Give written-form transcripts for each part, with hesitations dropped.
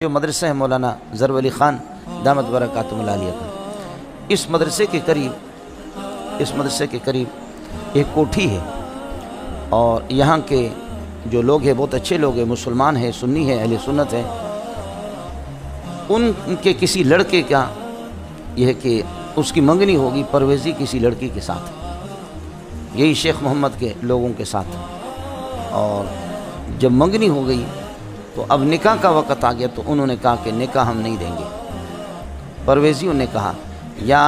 جو مدرسہ ہے مولانا ظفر علی خان دامت برکاتہم العالیہ کا، اس مدرسے کے قریب ایک کوٹھی ہے، اور یہاں کے جو لوگ ہیں بہت اچھے لوگ ہیں، مسلمان ہیں، سنی ہیں، اہل سنت ہیں۔ ان کے کسی لڑکے کا یہ ہے کہ اس کی منگنی ہوگی پرویزی کسی لڑکی کے ساتھ، یہی شیخ محمد کے لوگوں کے ساتھ، اور جب منگنی ہو گئی تو اب نکاح کا وقت آ گیا، تو انہوں نے کہا کہ نکاح ہم نہیں دیں گے۔ پرویزیوں نے کہا یا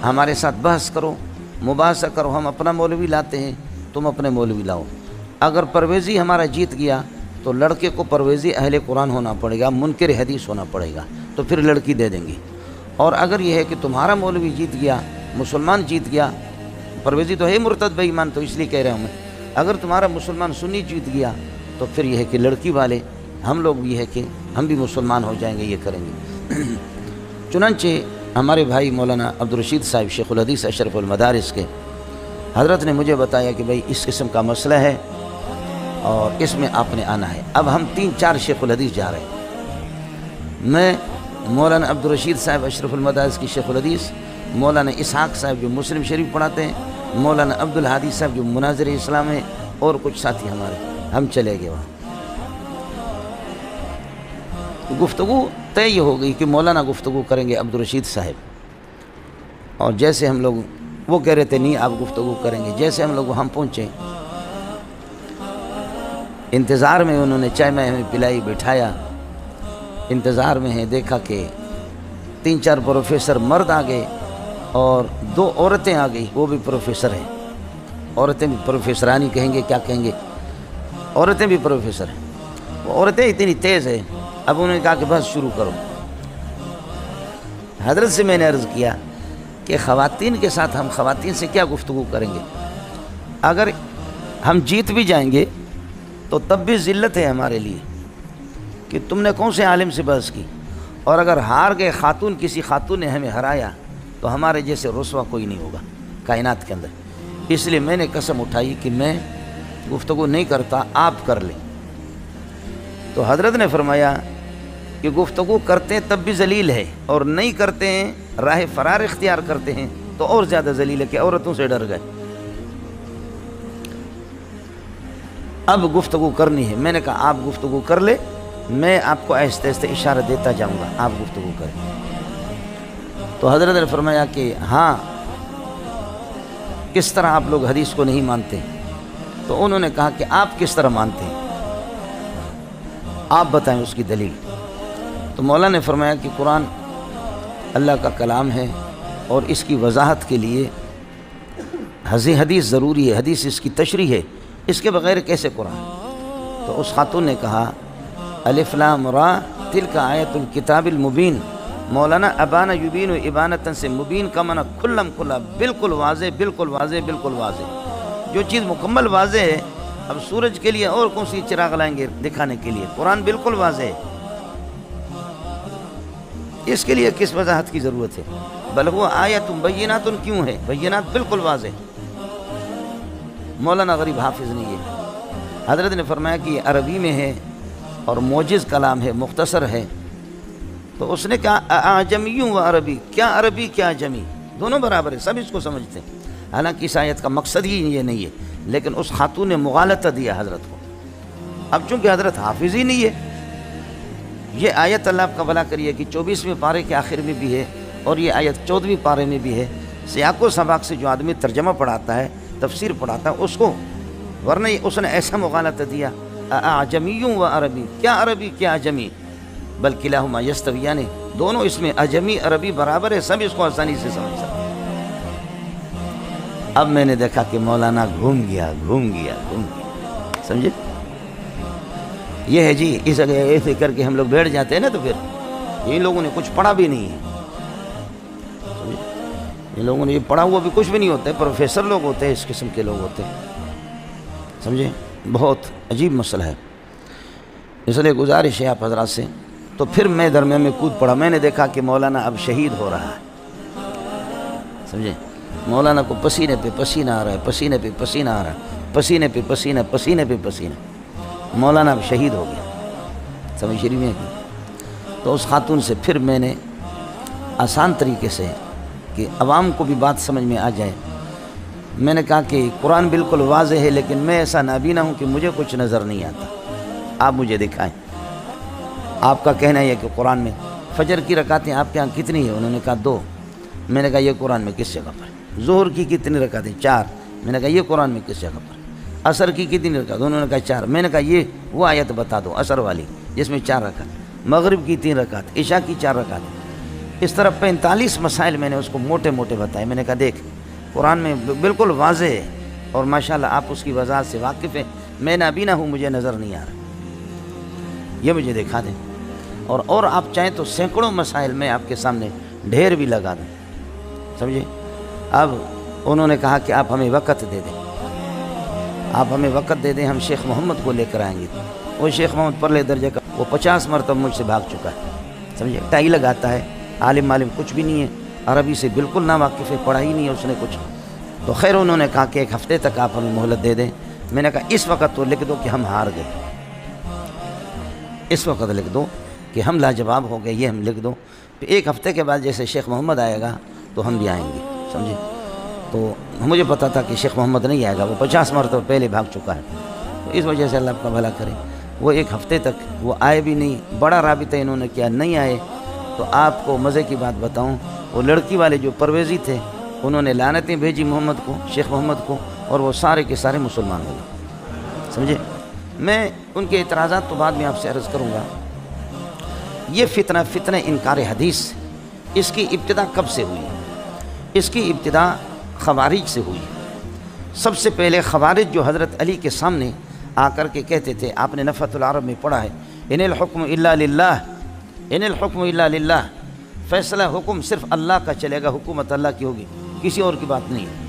ہمارے ساتھ بحث کرو، مباحثہ کرو، ہم اپنا مولوی لاتے ہیں، تم اپنے مولوی لاؤ۔ اگر پرویزی ہمارا جیت گیا تو لڑکے کو پرویزی اہل قرآن ہونا پڑے گا، منکر حدیث ہونا پڑے گا، تو پھر لڑکی دے دیں گے۔ اور اگر یہ ہے کہ تمہارا مولوی جیت گیا، مسلمان جیت گیا، پرویزی تو ہے مرتد بے ایمان، تو اس لیے کہہ رہا ہوں میں، اگر تمہارا مسلمان سنی جیت گیا تو پھر یہ ہے کہ لڑکی والے ہم لوگ بھی ہے کہ ہم بھی مسلمان ہو جائیں گے، یہ کریں گے۔ چنانچہ ہمارے بھائی مولانا عبدالرشید صاحب شیخ الحدیث اشرف المدارس کے حضرت نے مجھے بتایا کہ بھائی اس قسم کا مسئلہ ہے اور اس میں آپ نے آنا ہے۔ اب ہم 3-4 شیخ الحدیث جا رہے ہیں، میں مولانا عبدالرشید صاحب اشرف المدارس کی شیخ الحدیث، مولانا اسحاق صاحب جو مسلم شریف پڑھاتے ہیں، مولانا عبدالہادی صاحب جو مناظر اسلام ہیں، اور کچھ ساتھی ہمارے، ہم چلے گئے وہاں۔ گفتگو طے یہ ہو گئی کہ مولانا گفتگو کریں گے عبدالرشید صاحب، اور جیسے ہم لوگ، وہ کہہ رہے تھے نہیں آپ گفتگو کریں گے، جیسے ہم لوگ وہاں پہنچے، انتظار میں انہوں نے چائے میں ہمیں پلائی، بٹھایا، انتظار میں ہیں، دیکھا کہ 3-4 پروفیسر مرد آ گئے اور 2 عورتیں آ گئی، وہ بھی پروفیسر ہیں، عورتیں بھی پروفیسرانی کہیں گے، کیا کہیں گے، عورتیں بھی پروفیسر ہیں۔ وہ عورتیں اتنی تیز ہیں، اب انہوں نے کہا کہ بس شروع کرو۔ حضرت سے میں نے عرض کیا کہ خواتین کے ساتھ ہم خواتین سے کیا گفتگو کریں گے، اگر ہم جیت بھی جائیں گے تو تب بھی ذلت ہے ہمارے لیے کہ تم نے کون سے عالم سے بحث کی، اور اگر ہار گئے خاتون، کسی خاتون نے ہمیں ہرایا تو ہمارے جیسے رسوا کوئی نہیں ہوگا کائنات کے اندر۔ اس لیے میں نے قسم اٹھائی کہ میں گفتگو نہیں کرتا، آپ کر لیں۔ تو حضرت نے فرمایا کہ گفتگو کرتے ہیں تب بھی ذلیل ہے، اور نہیں کرتے ہیں، راہ فرار اختیار کرتے ہیں تو اور زیادہ ذلیل ہے کہ عورتوں سے ڈر گئے۔ اب گفتگو کرنی ہے، میں نے کہا آپ گفتگو کر لے، میں آپ کو آہستہ آہستہ اشارہ دیتا جاؤں گا، آپ گفتگو کریں۔ تو حضرت نے فرمایا کہ ہاں، کس طرح آپ لوگ حدیث کو نہیں مانتے؟ تو انہوں نے کہا کہ آپ کس طرح مانتے ہیں، آپ بتائیں اس کی دلیل۔ تو مولا نے فرمایا کہ قرآن اللہ کا کلام ہے، اور اس کی وضاحت کے لیے حدیث ضروری ہے، حدیث اس کی تشریح ہے، اس کے بغیر کیسے قرآن؟ تو اس خاتون نے کہا الف لام را تلک آیت الکتاب المبین، مولانا ابانا یبین و ابانتن سے مبین کا معنی کھلم کھلا، بالکل واضح، بالکل واضح، بالکل واضح۔ جو چیز مکمل واضح ہے، اب سورج کے لیے اور کون سی چراغ لائیں گے دکھانے کے لیے؟ قرآن بالکل واضح ہے، اس کے لیے کس وضاحت کی ضرورت ہے؟ بل وہ آیت بینات کیوں ہے؟ بینات بالکل واضح۔ مولانا غریب حافظ نہیں ہے، حضرت نے فرمایا کہ یہ عربی میں ہے اور موجز کلام ہے، مختصر ہے۔ تو اس نے کہا اعجمی و عربی، کیا عربی کیا اعجمی، دونوں برابر ہے، سب اس کو سمجھتے ہیں۔ حالانکہ اس آیت کا مقصد ہی یہ نہیں ہے، لیکن اس خاتون نے مغالطہ دیا حضرت کو۔ اب چونکہ حضرت حافظ ہی نہیں ہے، یہ آیت اللہ آپ کا بھلا کریے کہ 24ویں پارے کے آخر میں بھی ہے، اور یہ آیت 14ویں پارے میں بھی ہے۔ سیاق و سباق سے جو آدمی ترجمہ پڑھاتا ہے، تفسیر پڑھاتا ہے، اس کو، ورنہ اس نے ایسا مغالطہ دیا اعجمی و عربی، کیا عربی کیا اعجمی، بل کلاہما یستویان، دونوں اس میں اعجمی عربی برابر ہے، سب اس کو آسانی سے سمجھ سکتے۔ اب میں نے دیکھا کہ مولانا گھوم گیا، سمجھے؟ یہ ہے جی، اس اگر ایسے کر کے ہم لوگ بیٹھ جاتے ہیں نا، تو پھر ان لوگوں نے کچھ پڑھا بھی نہیں ہے، ان لوگوں نے یہ پڑھا ہوا بھی کچھ بھی نہیں ہوتا ہے، پروفیسر لوگ ہوتے ہیں، اس قسم کے لوگ ہوتے ہیں، سمجھے؟ بہت عجیب مسئلہ ہے، اس لیے گزارش ہے آپ حضرات سے۔ تو پھر میں درمیان میں کود پڑا، میں نے دیکھا کہ مولانا اب شہید ہو رہا ہے، سمجھے؟ مولانا کو پسینے پہ پسینہ آ رہا ہے، پسینے پہ پسینہ آ رہا ہے، پسینے پہ پسینہ، پسینے پہ پسینہ، مولانا اب شہید ہو گیا، سمجھ شریف میں ہے۔ تو اس خاتون سے پھر میں نے آسان طریقے سے کہ عوام کو بھی بات سمجھ میں آ جائے، میں نے کہا کہ قرآن بالکل واضح ہے لیکن میں ایسا نابینا ہوں کہ مجھے کچھ نظر نہیں آتا، آپ مجھے دکھائیں۔ آپ کا کہنا ہے کہ قرآن میں فجر کی رکعتیں آپ کے یہاں کتنی ہیں؟ انہوں نے کہا 2۔ میں نے کہا یہ قرآن میں کس جگہ پر؟ ظہر کی کتنی رکعتیں؟ 4۔ میں نے کہا یہ قرآن میں کس جگہ پر؟ عصر کی کتنی رکعت؟ انہوں نے کہا 4۔ میں نے کہا یہ وہ آیت بتا دو عصر والی جس میں 4 رکعت، مغرب کی 3 رکعت، عشاء کی 4 رکعت۔ اس طرح 45 مسائل میں نے اس کو موٹے موٹے بتائے۔ میں نے کہا دیکھ قرآن میں بالکل واضح ہے اور ماشاءاللہ آپ اس کی وضاحت سے واقف ہیں، میں نابینا ہوں، مجھے نظر نہیں آ رہا، یہ مجھے دکھا دیں۔ اور آپ چاہیں تو سینکڑوں مسائل میں آپ کے سامنے ڈھیر بھی لگا دیں، سمجھے؟ اب انہوں نے کہا کہ آپ ہمیں وقت دے دیں، آپ ہمیں وقت دے دیں، ہم شیخ محمد کو لے کر آئیں گے۔ وہ شیخ محمد پرلے درجے کا، وہ 50 مرتبہ مجھ سے بھاگ چکا ہے، سمجھے؟ ٹائی لگاتا ہے، عالم عالم کچھ بھی نہیں ہے، عربی سے بالکل نا واقف ہے، پڑھا ہی نہیں ہے اس نے کچھ۔ تو خیر انہوں نے کہا کہ 1 ہفتے تک آپ ہمیں مہلت دے دیں۔ میں نے کہا اس وقت تو لکھ دو کہ ہم ہار گئے، اس وقت لکھ دو کہ ہم لاجواب ہو گئے، یہ ہم لکھ دو۔ پھر 1 ہفتے کے بعد جیسے شیخ محمد آئے گا تو ہم بھی آئیں گے، سمجھے؟ تو مجھے پتا تھا کہ شیخ محمد نہیں آئے گا، وہ 50 مرتبہ پہلے بھاگ چکا ہے، تو اس وجہ سے اللہ آپ کا بھلا کرے۔ وہ 1 ہفتے تک وہ آئے بھی نہیں، بڑا رابطہ انہوں نے کیا، نہیں آئے۔ تو آپ کو مزے کی بات بتاؤں، وہ لڑکی والے جو پرویزی تھے انہوں نے لعنتیں بھیجی محمد کو، شیخ محمد کو، اور وہ سارے کے سارے مسلمان ہو گئے، سمجھے؟ میں ان کے اعتراضات تو بعد میں آپ سے عرض کروں گا۔ یہ فتنہ انکار حدیث، اس کی ابتدا کب سے ہوئی؟ اس کی ابتدا خوارج سے ہوئی۔ سب سے پہلے خوارج جو حضرت علی کے سامنے آ کر کے کہتے تھے، آپ نے نفحۃ العرب میں پڑھا ہے، ان الحکم الا للہ، ان الحکم الا للہ، فیصلہ حکم صرف اللہ کا چلے گا، حکومت اللہ کی ہوگی، کسی اور کی بات نہیں ہے۔